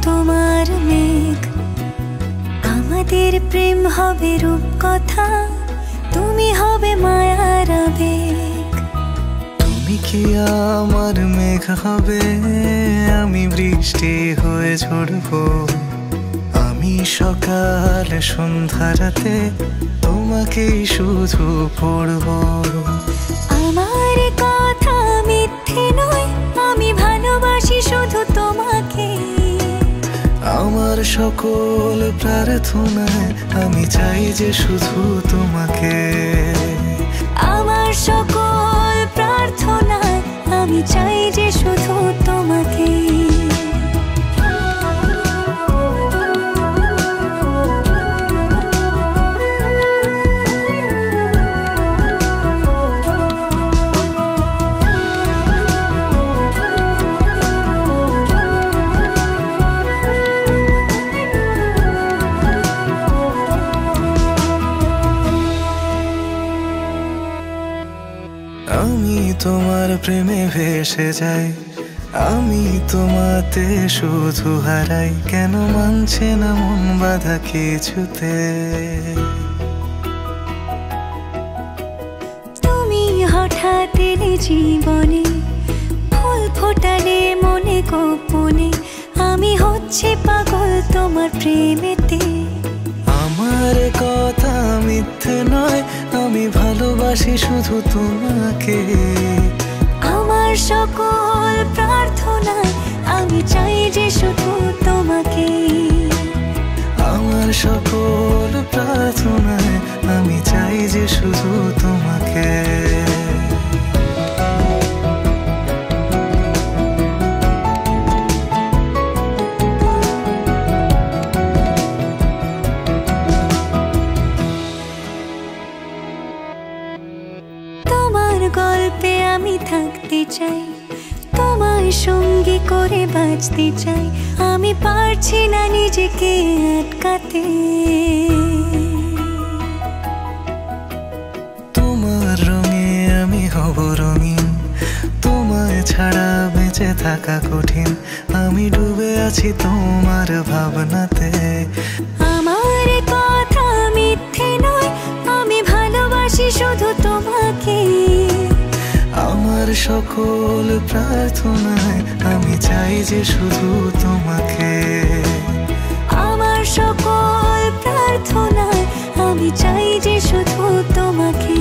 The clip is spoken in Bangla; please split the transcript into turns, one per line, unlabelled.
তোমার মেঘ, আমাদের প্রেম হবে রূপকথা, তুমি হবে মায়ার আবেগ।
তুমি কি আমার মেঘ হবে, আমি বৃষ্টি হয়ে ঝরবো। আমি সকাল সন্ধ্যা রাতে তোমাকেই শুধু পড়বো।
আমার কথা মিথ্যে নয়, আমি ভালোবাসি শুধু তোমাকে।
আমার সকল প্রার্থনায় আমি চাই যে শুধু তোমাকে।
আমার সকল প্রার্থনায় আমি চাই যে শুধু তোমাকে।
আমি তোমার প্রেমে ভেসে যাই, আমি তোমাতে শুধু হারাই। কেন মানছে না মন বাধা কিছুতে?
তুমি হঠাৎ এলে জীবনে, ফুল ফোটালে মনে গোপনে, আমি হচ্ছে পাগল তোমার প্রেমেতে।
আমার কথা মিথ্যে নয়, আমি ভালোবাসি শুধু তোমাকে।
আমার সকল প্রার্থনায় আমি চাই যে শুধু তোমাকে।
আমার সকল প্রার্থনায় আমি চাই যে শুধু তোমাকে।
তোমার গল্পে আমি থাকতে চাই, তোমার সঙ্গী করে বাঁচতে চাই। আমি পারছি না নিজেকে আটকাতে।
তোমার রঙে আমি হব রঙিন, তোমায় ছাড়া বেঁচে থাকা কঠিন। আমি ডুবে আছি তোমার ভাবনাতে।
আমার কথা মিথ্যে নয়, আমি ভালোবাসি শুধু তোমাকে।
আমার সকল প্রার্থনায় আমি চাই যে শুধু তোমাকে।
আমার সকল প্রার্থনায় আমি চাই যে শুধু তোমাকে।